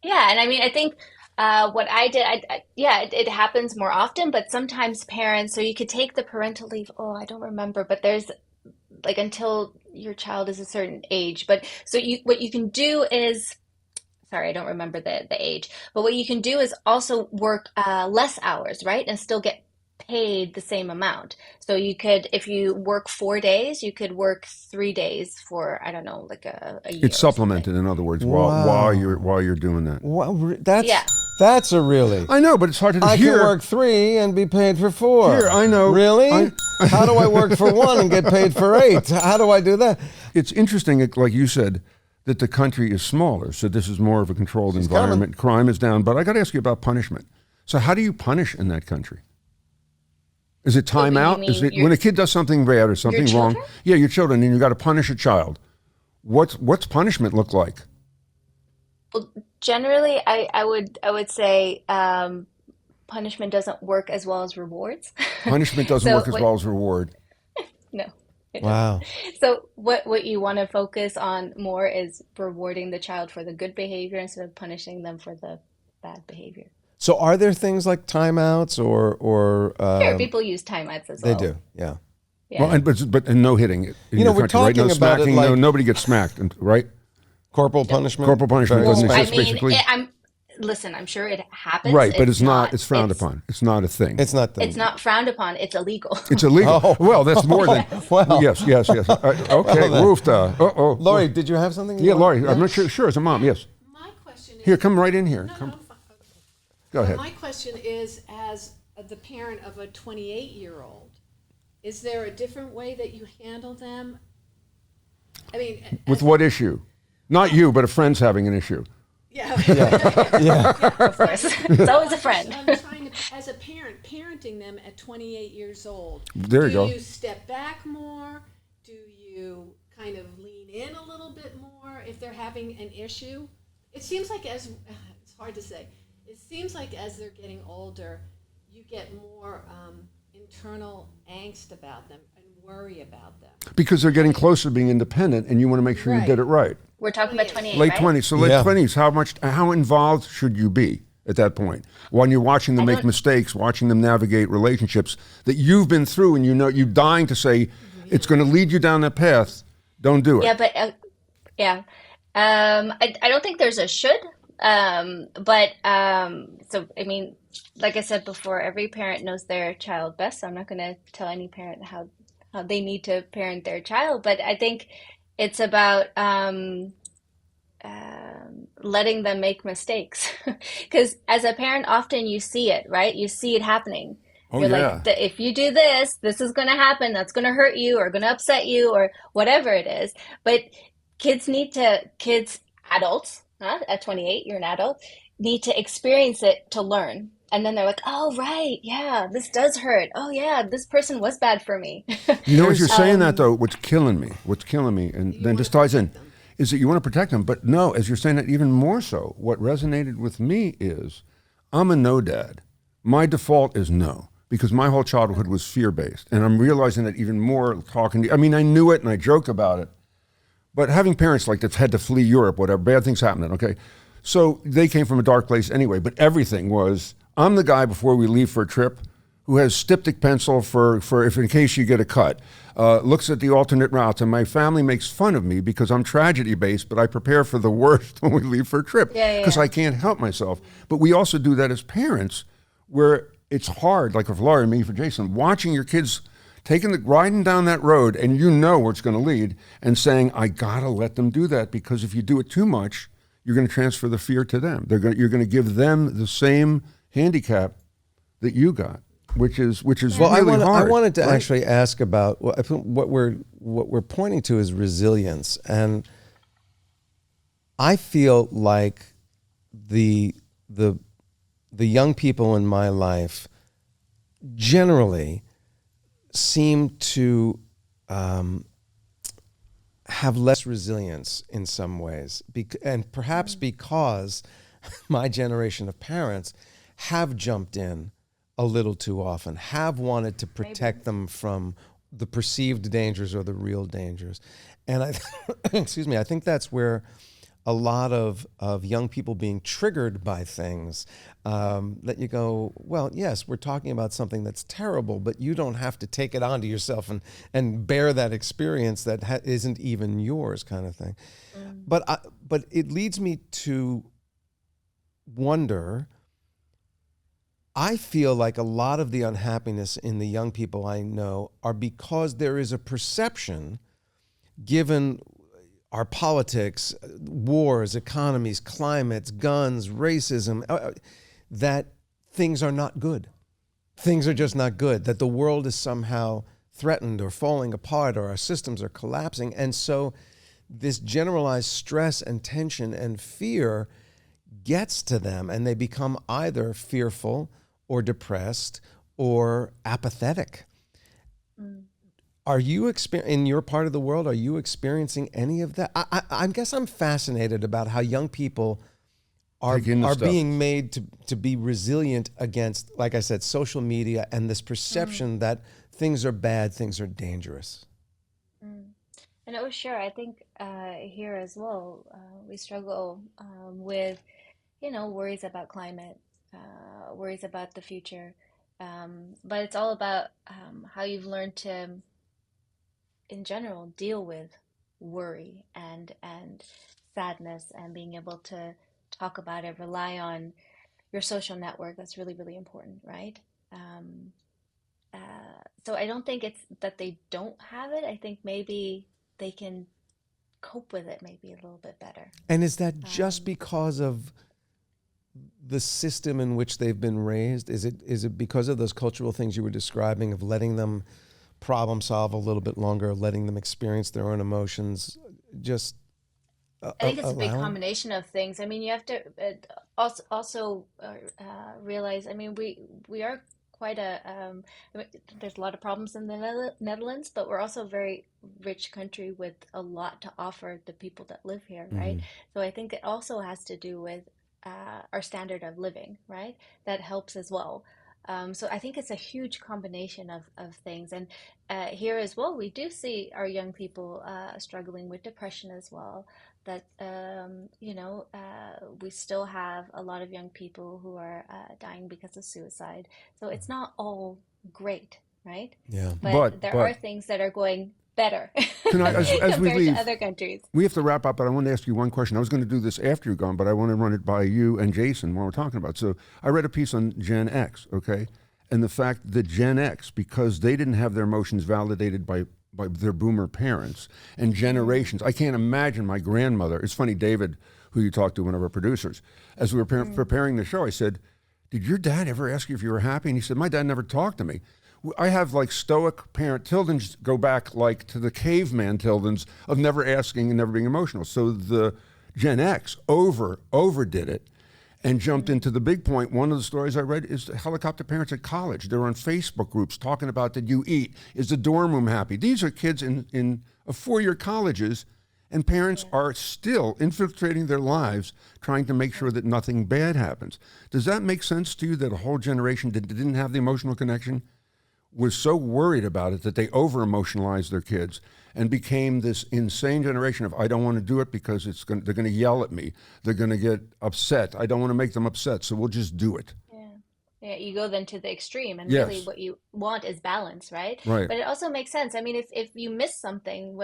Yeah, and I mean, I think what I did, it happens more often, but sometimes parents, so you could take the parental leave, I don't remember, but there's like until your child is a certain age. But so what you can do is, sorry, I don't remember the age, but what you can do is also work less hours, right? And still get paid the same amount. So you could, if you work 4 days, you could work 3 days for, I don't know, like a year. It's supplemented, in other words, Wow. while you're doing that. Well, Yeah. that's a really. I know, but it's hard to I hear. can work 3 and be paid for 4. Here, I know. Really? How do I work for 1 and get paid for 8? How do I do that? It's interesting, like you said, that the country is smaller, so this is more of a controlled environment. Crime is down, but I got to ask you about punishment. So how do you punish in that country? Is it time out? mean Is it when a kid does something bad or something wrong? children? Yeah, your children, and you got to punish a child. What's punishment look like? Well, generally, I would say punishment doesn't work as well as rewards. Punishment doesn't So work as well as reward. No. it Wow. doesn't. So what you want to focus on more is rewarding the child for the good behavior instead of punishing them for the bad behavior. So are there things like timeouts or Sure, people use timeouts as they well. do, yeah. Yeah. Well, but no hitting. In You know, your we're country, right? No talking about it smacking. like- Nobody gets smacked, right? Corporal punishment? Corporal punishment Very doesn't I exist, specific. mean, basically. listen, I'm sure it happens. Right, but it's not. It's frowned it's- upon. It's not a thing. It's not the, It's not frowned upon. It's illegal. It's illegal. Oh. Well, that's more than. Well. Yes. Okay, then. roofed. Laurie, did you have something? you Yeah, wanted- Laurie. I'm not sure. Sure, as a mom. Yes. My question is. Here, come right in here. No, Come. no, fine. Okay. Go ahead. My question is, as the parent of a 28-year-old, is there a different way that you handle them? I mean, With what issue? Not you, but a friend's having an issue. yeah. Of course. It's always a friend. I'm trying to, as a parent, parenting them at 28 years old. There you go. Do you step back more? Do you kind of lean in a little bit more if they're having an issue? It seems like it's hard to say. It seems like as they're getting older, you get more internal angst about them and worry about them. Because they're getting closer to being independent, and you want to make sure you Right. get it right. We're talking about 28, Late right? 20s. So late Yeah. 20s. How involved should you be at that point when you're watching them I make don't- mistakes, watching them navigate relationships that you've been through, and you're dying to say it's going to lead you down that path. Don't do it. Yeah, but I don't think there's a should. So I mean, like I said before, every parent knows their child best. So I'm not going to tell any parent how they need to parent their child. But I think it's about letting them make mistakes. Because as a parent, often you see it, right? You see it happening. Oh, You're yeah. like, if you do this, this is going to happen. That's going to hurt you or going to upset you or whatever it is. But adults, at 28, you're an adult, need to experience it to learn. And then they're like, oh, right, yeah, this does hurt. Oh, yeah, this person was bad for me. You know, as you're saying that, though, what's killing me, and then this ties in, is that you want to protect them. But no, as you're saying that, even more so, what resonated with me is I'm a no dad. My default is no, because my whole childhood was fear-based. And I'm realizing that even more talking to you. I mean, I knew it and I joke about it. But having parents like that had to flee Europe, whatever, bad things happening, okay? So they came from a dark place anyway, but everything was, I'm the guy before we leave for a trip who has styptic pencil for if in case you get a cut, looks at the alternate routes, and my family makes fun of me because I'm tragedy-based, but I prepare for the worst when we leave for a trip because I can't help myself. But we also do that as parents where it's hard, like for Laurie and me, for Jason, watching your kids riding down that road, and you know where it's going to lead, and saying, I gotta let them do that, because if you do it too much, you're going to transfer the fear to them. You're going to give them the same handicap that you got, which is Well, really hard. I wanted to right? actually ask about I think what we're pointing to is resilience, and I feel like the young people in my life generally seem to have less resilience in some ways, and perhaps because my generation of parents have jumped in a little too often, have wanted to protect them from the perceived dangers or the real dangers. And I, excuse me, I think that's where a lot of young people being triggered by things that you go, well, yes, we're talking about something that's terrible, but you don't have to take it onto yourself and bear that experience that isn't even yours, kind of thing. But it leads me to wonder. I feel like a lot of the unhappiness in the young people I know are because there is a perception, given our politics, wars, economies, climates, guns, racism, that things are not good. Things are just not good, that the world is somehow threatened or falling apart or our systems are collapsing. And so this generalized stress and tension and fear gets to them, and they become either fearful or depressed or apathetic. Are you in your part of the world, are you experiencing any of that? I guess I'm fascinated about how young people are being made to be resilient against, like I said, social media and this perception that things are bad, things are dangerous. And oh, sure, I think here as well, we struggle with, worries about climate, worries about the future. But it's all about how you've learned to, in general, deal with worry and sadness, and being able to talk about it, rely on your social network. That's really, really important, right? So I don't think it's that they don't have it. I think maybe they can cope with it maybe a little bit better. And is that just because of the system in which they've been raised? Is it because of those cultural things you were describing, of letting them problem solve a little bit longer, letting them experience their own emotions? Just I think it's a big combination of things. I mean, you have to also realize, I mean, we are quite I mean, there's a lot of problems in the Netherlands, but we're also a very rich country with a lot to offer the people that live here, right? So I think it also has to do with our standard of living, right? That helps as well. So I think it's a huge combination of things. And here as well, we do see our young people struggling with depression as well. That, we still have a lot of young people who are dying because of suicide. So it's not all great, right? Yeah. But there are things that are going better Can I, as we compared leave, to other countries. we have to wrap up, but I want to ask you one question. I was going to do this after you're gone, but I want to run it by you and Jason while we're talking about it. So I read a piece on Gen X, okay? And the fact that Gen X, because they didn't have their emotions validated by their boomer parents and generations. I can't imagine my grandmother. It's funny, David, who you talked to, one of our producers, as we were preparing the show, I said, did your dad ever ask you if you were happy? And he said, my dad never talked to me. I have like stoic parent. Tildens go back like to the caveman Tildens of never asking and never being emotional. So the Gen X overdid it and jumped into the big point. One of the stories I read is the helicopter parents at college. They're on Facebook groups talking about, did you eat? Is the dorm room happy? These are kids in four-year colleges, and parents are still infiltrating their lives trying to make sure that nothing bad happens. Does that make sense to you, that a whole generation that didn't have the emotional connection was so worried about it that they over-emotionalized their kids and became this insane generation of, I don't want to do it because they're going to yell at me. They're going to get upset. I don't want to make them upset, so we'll just do it. Yeah, you go then to the extreme, and Yes. really what you want is balance, right? Right. But it also makes sense. I mean, if you miss something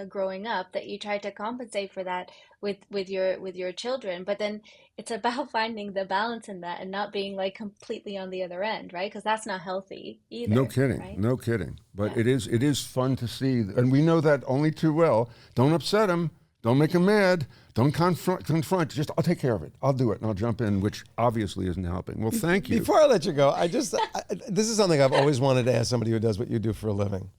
growing up, that you try to compensate for that with your children, but then it's about finding the balance in that and not being like completely on the other end, right? Because that's not healthy either, No kidding. right? No kidding. But Yeah. it is fun to see, and we know that only too well. Don't upset them. Don't make them mad. Don't confront. Just, I'll take care of it. I'll do it, and I'll jump in, which obviously isn't helping. Well, thank you. Before I let you go, this is something I've always wanted to ask somebody who does what you do for a living.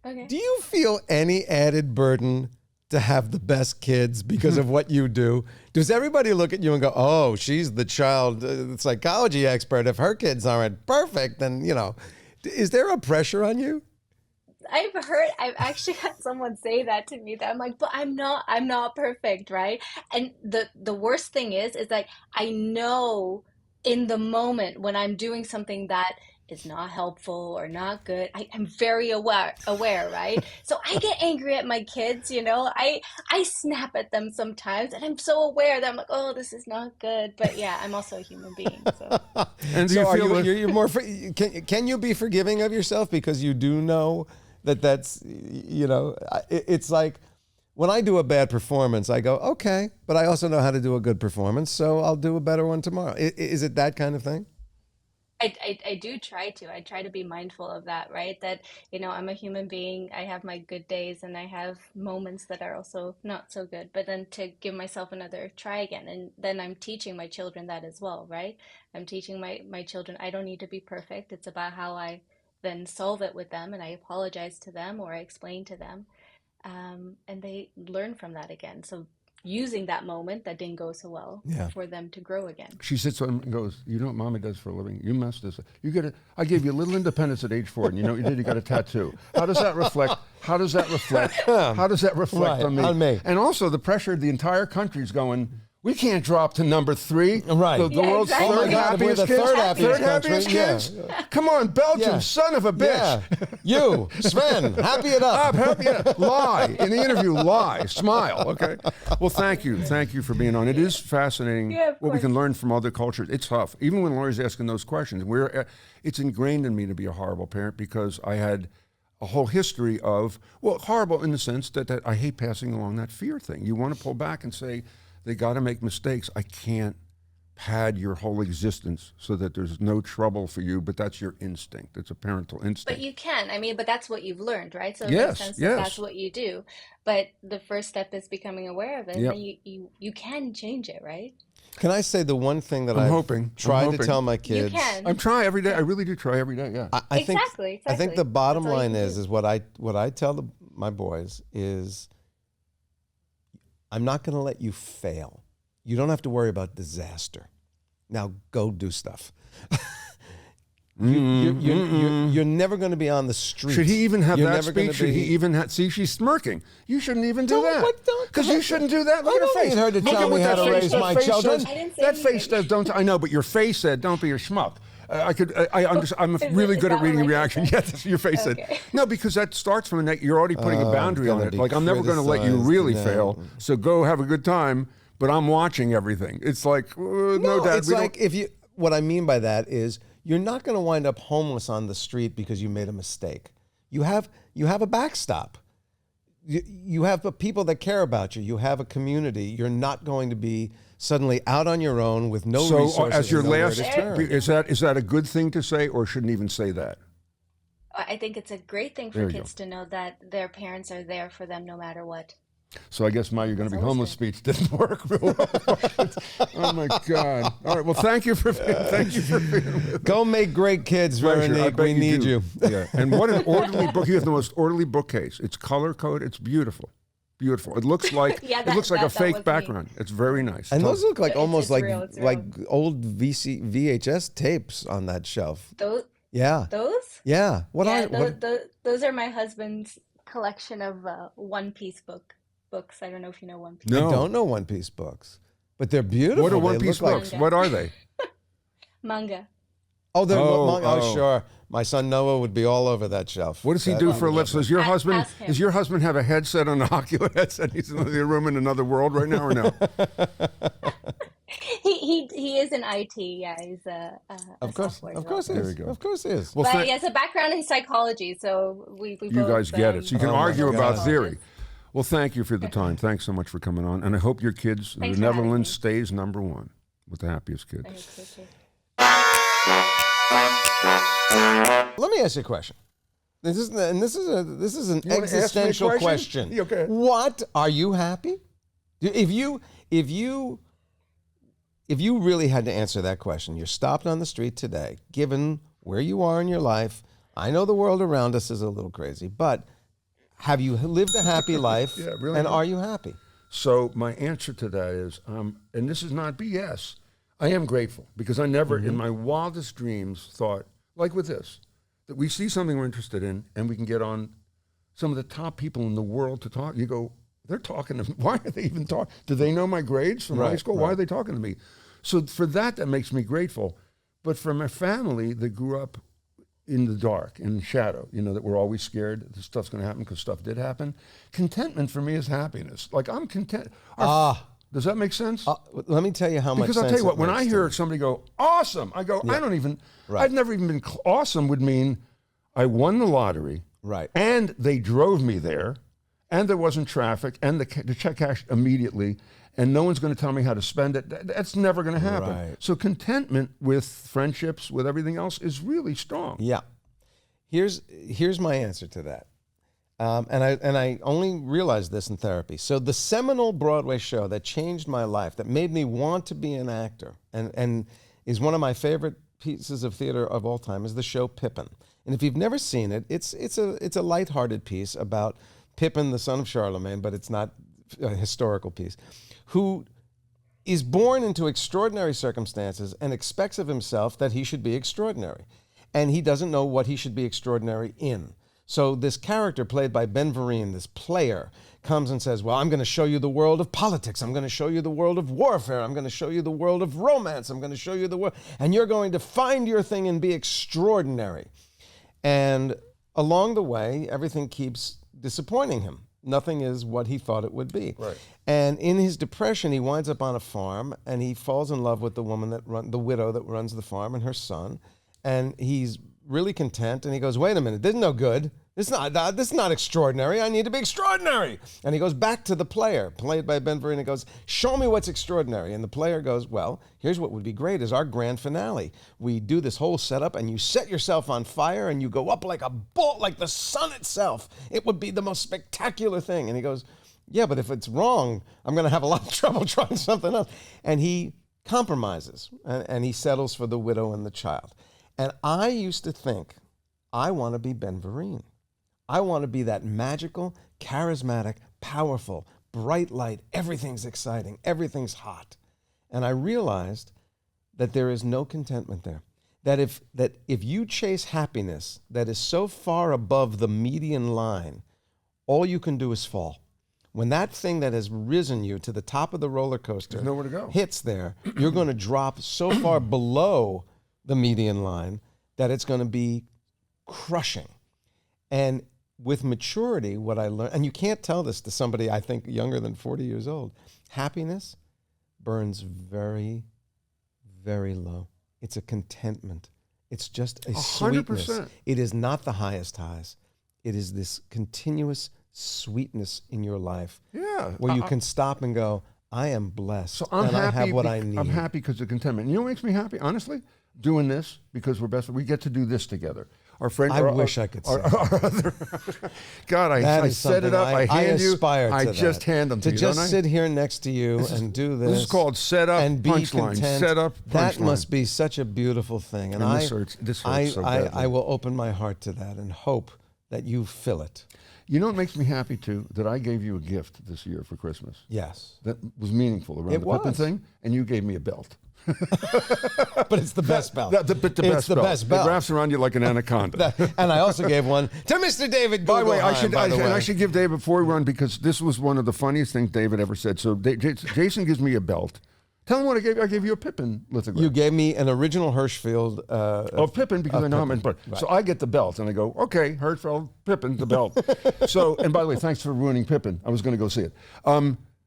Okay. Do you feel any added burden to have the best kids because of what you do? Does everybody look at you and go, oh, she's the child psychology expert. If her kids aren't perfect, then, is there a pressure on you? I've actually had someone say that to me, that I'm like, but I'm not perfect, right? And the worst thing is like, I know in the moment when I'm doing something that is not helpful or not good, I'm very aware, right? So I get angry at my kids, I snap at them sometimes, and I'm so aware that I'm like, oh, this is not good. But yeah, I'm also a human being. So. And do So you are feel you're more, can you be forgiving of yourself because you do know that's, it's like when I do a bad performance, I go, okay, but I also know how to do a good performance, so I'll do a better one tomorrow. Is it that kind of thing? I do try to. I try to be mindful of that, right? That, I'm a human being. I have my good days and I have moments that are also not so good, but then to give myself another try again. And then I'm teaching my children that as well, right? I'm teaching my children, I don't need to be perfect. It's about how I then solve it with them, and I apologize to them or I explain to them. And they learn from that again. So using that moment that didn't go so well for them to grow again. She sits and goes, you know what Mommy does for a living? You messed this up. I gave you a little independence at age 4, and you know what you did? You got a tattoo. How does that reflect? How does that reflect Right, on me? And also the pressure, the entire country's going, we can't drop to number 3. Right. The world's exactly. Oh my third God, we're happiest the kids. third happiest country. kids. Come on, Belgium, Yeah. son of a bitch. Yeah. You, Sven, happy it up. Happy it. Lie. In the interview, lie. Smile. Okay. Well, thank you. Thank you for being on. It is fascinating Yeah, of what we can course. learn from other cultures. It's tough. Even when Laurie's asking those questions, it's ingrained in me to be a horrible parent because I had a whole history of, horrible in the sense that I hate passing along that fear thing. You want to pull back and say, they got to make mistakes. I can't pad your whole existence so that there's no trouble for you, but that's your instinct. It's a parental instinct. But you can. I mean, but that's what you've learned, right? So it Yes, makes sense yes. that that's what you do. But the first step is becoming aware of it. Yep. And then you can change it, right? Can I say the one thing that I'm I've hoping. tried to tell my kids? You can. I'm trying every day. I really do try every day. Yeah. I think, Exactly. I think the bottom That's all you line can is do. what I tell my boys is, I'm not going to let you fail. You don't have to worry about disaster. Now go do stuff. You're never going to be on the street. Should he even have You're that never gonna speech? Should he be- even have? See, she's smirking. You shouldn't even do Don't- that. what- don't- Because you shouldn't do that. Look I at her don't face. need her to Look tell at me what how that to face- raise that my face children. says. I didn't say That face anything. says, "Don't." I know, but your face said, "Don't be a schmuck." I understand. I'm Is really it- good is at that reading what I reaction. said? Yes, that's what your face Okay. said. No, because that starts from a neck. You're already putting a boundary on gonna it. be Like, I'm never going to let you criticized, really no. fail. So go have a good time. But I'm watching everything. It's like, no, Dad. It's we like don't. what I mean by that is you're not going to wind up homeless on the street because you made a mistake. You have a backstop. You have people that care about you. You have a community. You're not going to be suddenly out on your own with no So, resources. as your and nowhere last, to turn. is that a good thing to say, or shouldn't even say that? I think it's a great thing There for you kids to know that their parents are there for them no matter what. So I guess my "you're going to be That's always homeless" speech didn't work real well. Oh my God! All right. Well, thank you for being with Go make great kids, Pleasure. I Veronique. bet We need do. you. Yeah. And what an orderly book! You have the most orderly bookcase. It's color coded. It's beautiful. Beautiful. It looks like Yeah, it looks like a that was fake me. background. It's very nice. And Tell- those look like It's almost like real, it's real. like old VHS tapes on that shelf. Those? Yeah. Yeah. What Yeah, are those are my husband's collection of One Piece books. I don't know if you know One Piece. No. I don't know One Piece books, but they're beautiful. What are They One Piece look like- books? What are they? Manga. Oh, they're Oh. sure. My son Noah would be all over that shelf. What does he That do would for a be living? So lovely. Ask him. does your husband have a headset on, an ocular headset? He's in the room in another world right now, or no? he is in IT. Yeah, he's a software Of course, developer. it is. Of course, it is. Well, But he has a background in psychology, so we you both, guys get it. So you can Oh my argue about God. theory. Well, thank you for the time. Thanks so much for coming on. And I hope your kids, Thanks the for having Netherlands, me. stays #1 with the happiest kids. Let me ask you a question. This is an You wanna ask me a existential question? question. Yeah, okay. What are you happy? If you really had to answer that question, you're stopped on the street today, given where you are in your life. I know the world around us is a little crazy, but have you lived a happy life? Yeah, really. And are you happy? So my answer to that is, and this is not BS, I am grateful because I never in my wildest dreams thought, like with this, that we see something we're interested in and we can get on some of the top people in the world to talk. You go, they're talking to me. Why are they even talking? Do they know my grades from high school? Why are they talking to me? So for that makes me grateful. But for my family that grew up in the dark, in the shadow, that we're always scared that stuff's going to happen because stuff did happen. Contentment for me is happiness. Like I'm content. Does that make sense? Let me tell you how much Because I'll sense tell you what, it when makes I to hear me. somebody go, awesome, I go, I don't even, Right. I've never even been, awesome would mean I won the lottery. Right. And they drove me there, and there wasn't traffic, and the check cashed immediately, and no one's going to tell me how to spend it. That's never going to happen. Right. So contentment with friendships, with everything else, is really strong. Yeah. Here's my answer to that. And I only realized this in therapy. So the seminal Broadway show that changed my life, that made me want to be an actor, and is one of my favorite pieces of theater of all time, is the show Pippin. And if you've never seen it, it's a lighthearted piece about Pippin, the son of Charlemagne, but it's not a historical piece, who is born into extraordinary circumstances and expects of himself that he should be extraordinary. And he doesn't know what he should be extraordinary in. So this character played by Ben Vereen, this player, comes and says, well, I'm going to show you the world of politics. I'm going to show you the world of warfare. I'm going to show you the world of romance. I'm going to show you the world. And you're going to find your thing and be extraordinary. And along the way, everything keeps disappointing him. Nothing is what he thought it would be. Right. And in his depression, he winds up on a farm and he falls in love with the woman the widow that runs the farm, and her son. And he's really content, and he goes, wait a minute, this is no good. This is not extraordinary. I need to be extraordinary. And he goes back to the player, played by Ben Vereen, and goes, show me what's extraordinary. And the player goes, well, here's what would be great is our grand finale. We do this whole setup, and you set yourself on fire, and you go up like a bolt, like the sun itself. It would be the most spectacular thing. And he goes, yeah, but if it's wrong, I'm going to have a lot of trouble trying something else. And he compromises, and he settles for the widow and the child. And I used to think, I want to be Ben Vereen. I want to be that magical, charismatic, powerful, bright light. Everything's exciting. Everything's hot. And I realized that there is no contentment there. That if you chase happiness that is so far above the median line, all you can do is fall. When that thing that has risen you to the top of the roller coaster There's nowhere to go. hits there, you're going to drop so far below the median line that it's going to be crushing. And with maturity, what I learned, and you can't tell this to somebody I think younger than 40 years old, happiness burns very, very low. It's a contentment. It's just a 100%. sweetness. It is not the highest highs. It is this continuous sweetness in your life, Yeah. where you can stop and go, I am blessed, So I'm and happy. I have what I need. I'm happy because of contentment. You know what makes me happy? Honestly, doing this because we're best. We get to do this together. Our friend. I wish I could say. Our other, God, That I is set it up. something I hand you. aspire to I that. just hand them to you. just don't I? sit here next to you and do this. This is called set up and be punchline. content. Set up That punchline. must be such a beautiful thing. And And I, this hurts so badly. I will open my heart to that and hope that you fill it. You know what makes me happy too? That I gave you a gift this year for Christmas. Yes, That was meaningful around It the Pippin was. thing, and you gave me a belt. but it's the best belt. The It's the best belt. It wraps around you like an anaconda. And I also gave one to Mr. David. By the way, I Guggenheim, should give David before we run, because this was one of the funniest things David ever said. So Jason gives me a belt. Tell him what I gave you. I gave you a Pippin lithograph. You gave me an original Hirschfeld. Of Pippin, because I know I'm in. Right. So I get the belt, and I go, okay, Hirschfeld, Pippin, the belt. So, and by the way, thanks for ruining Pippin. I was going to go see it.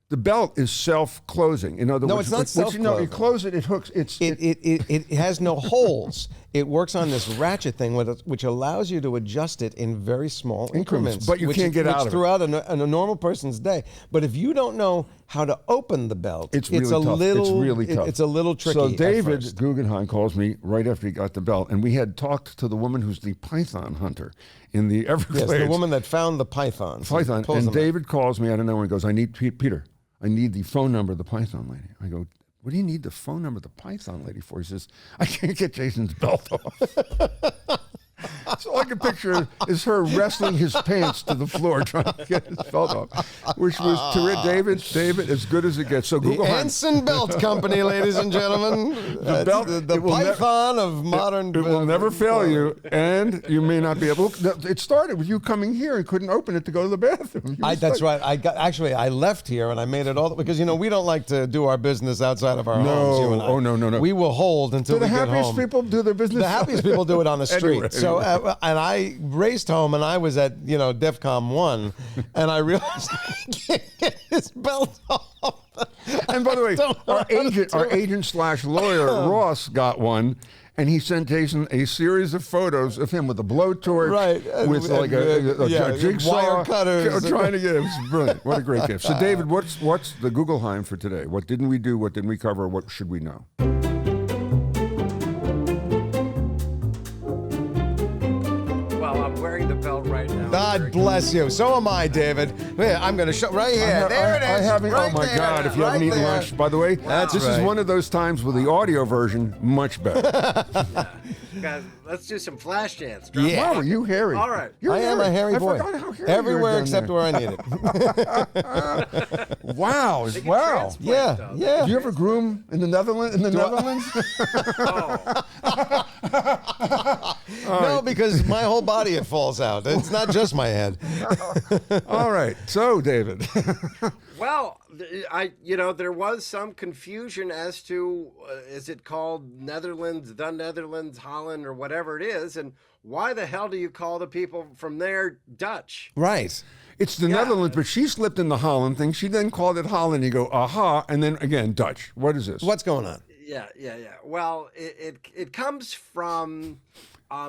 The belt is self-closing. In other No, words, it's not once you close it, it hooks. It has no holes. It works on this ratchet thing, which allows you to adjust it in very small increments. But you can't get out of it. throughout a normal person's day. But if you don't know how to open the belt, it's really tough. It's really tough. It's a little tricky. So David Guggenheim calls me right after he got the belt, and we had talked to the woman who's the python hunter in the Everglades. Yes, the woman that found the pythons. And David calls me out of nowhere and goes, "I need Peter. I need the phone number of the python lady." I go, "What do you need the phone number of the python lady for?" He says, "I can't get Jason's belt off." So all I can picture is her wrestling his pants to the floor trying to get his belt off, which was terrific. David, as good as it gets. So the Anson Belt Company, ladies and gentlemen. The belt, the python of modern. It will never fail you, and you may not be able. It started with you coming here and couldn't open it to go to the bathroom. That's right. I left here and I made it all because we don't like to do our business outside of our homes. You and I. Oh no. We will hold until we get home. The happiest people do their business. The happiest people do it on the street. Anyway. So and I raced home and I was at DEFCON 1 and I realized I can't get his belt off. And by the way, our agent / lawyer Ross got one. And he sent Jason a series of photos of him with a blowtorch, right, with like a jigsaw, wire cutters, trying to get it. It's brilliant. What a great gift. So, David, what's the Guggenheim for today? What didn't we do? What didn't we cover? What should we know? Well, I'm wearing the belt right now. God bless you. So am I, David. Here, I'm going to show right here. There it is. Oh my God! If you haven't eaten lunch, by the way, this is one of those times with the audio version much better. Guys, let's do some flash dance. Yeah. Wow, are you hairy? All right. I am a hairy boy. I forgot how hairy you were everywhere down except there. where I need it. Wow. Yeah. Do you ever groom in the Netherlands? No, because my whole body it falls out. It's not just my head. All right. So, David. Well, there was some confusion as to is it called Netherlands, the Netherlands, Holland, or whatever it is, and why the hell do you call the people from there Dutch? Right. It's the Netherlands, but she slipped in the Holland thing. She then called it Holland. You go, aha, and then again, Dutch. What is this? What's going on? Yeah. Well, it comes from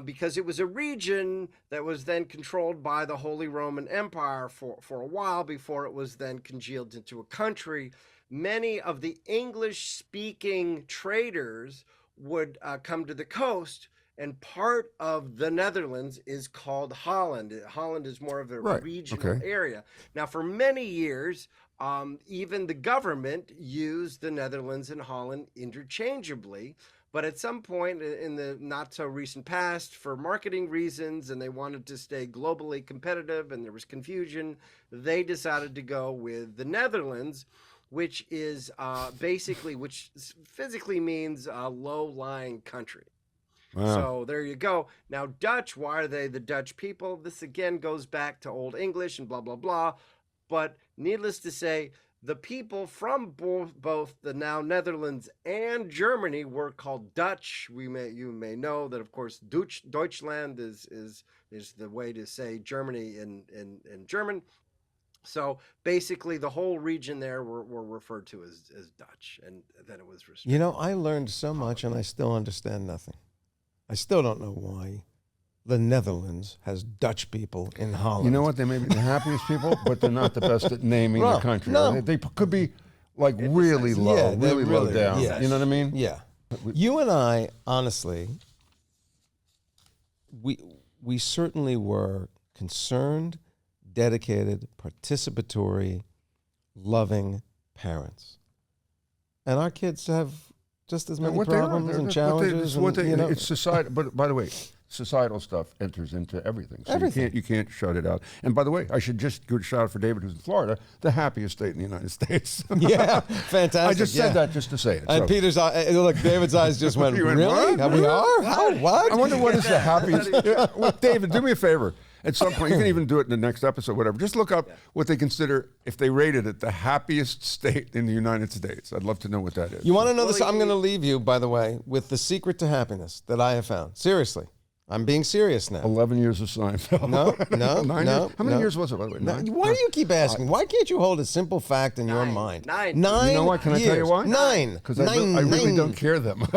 because it was a region that was then controlled by the Holy Roman Empire for a while before it was then congealed into a country. Many of the English-speaking traders would come to the coast, and part of the Netherlands is called Holland. Holland is more of a regional area. Now, for many years, even the government used the Netherlands and Holland interchangeably. But at some point in the not so recent past, for marketing reasons, and they wanted to stay globally competitive and there was confusion, they decided to go with the Netherlands, which is which physically means a low-lying country. Wow. So there you go. Now, Dutch, why are they the Dutch people? This again goes back to Old English and blah, blah, blah. But needless to say, the people from both the now Netherlands and Germany were called Dutch. You may know that, of course, Deutschland is the way to say Germany in German. So basically, the whole region there were referred to as Dutch, and then it was restricted. I learned so much, and I still understand nothing. I still don't know why the Netherlands has Dutch people in Holland. You know what? They may be the happiest people, but they're not the best at naming the country. No. They could be like really low, really low down. Yes. You know what I mean? Yeah. You and I, honestly, we certainly were concerned, dedicated, participatory, loving parents. And our kids have just as many problems and challenges. It's society. But by the way, societal stuff enters into everything. So everything. You can't shut it out. And by the way, I should just give a shout out for David, who's in Florida, the happiest state in the United States. Yeah, fantastic. I just said that just to say it. And Peter's look, David's eyes just went, really? What? We are? How? What? I wonder what is the happiest. David, do me a favor. At some point, you can even do it in the next episode, whatever. Just look up what they consider, if they rated it, the happiest state in the United States. I'd love to know what that is. You want to know this? I'm going to leave you, by the way, with the secret to happiness that I have found. Seriously. I'm being serious now. 11 years of Seinfeld. No, 9 no, years? How many no. years was it, by the way? 9? Why do you keep asking? Why can't you hold a simple fact in your mind? 9. 9 You know why? Can I tell you years. why? 9. Because I really don't care that much.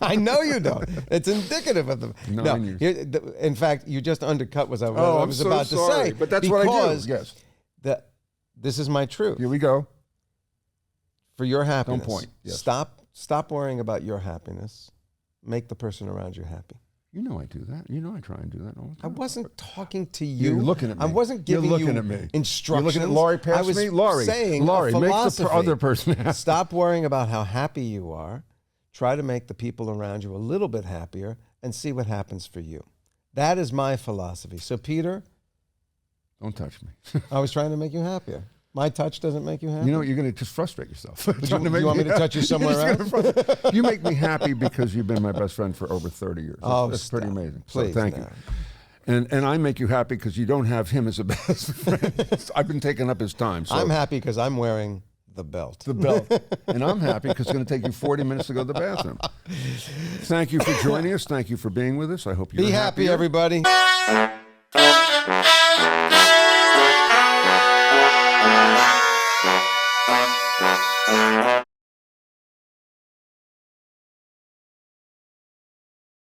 I know you don't. It's indicative of the. 9 years. In fact, you just undercut what I Oh, was I'm so about sorry, to say. but that's what I do. Because Yes. this is my truth. Here we go. For your happiness. Don't point. Yes. Stop worrying about your happiness. Make the person around you happy. You know I do that. You know I try and do that all the I time. wasn't talking to you. You're looking at me. I wasn't giving You're looking you at me. instructions. You're looking at Laurie I past was me. Laurie, saying Laurie, a make philosophy. the other person happy. Stop worrying about how happy you are. Try to make the people around you a little bit happier and see what happens for you. That is my philosophy. So, Peter, Don't touch me. I was trying to make you happier. My touch doesn't make you happy. You know, you're going to just frustrate yourself. you want me to touch you somewhere else? You make me happy because you've been my best friend for over 30 years. That's pretty amazing. Please, so thank you. And I make you happy because you don't have him as a best friend. I've been taking up his time. So. I'm happy because I'm wearing the belt. The belt. And I'm happy because it's going to take you 40 minutes to go to the bathroom. Thank you for joining us. Thank you for being with us. I hope you're Be happy, happier. everybody.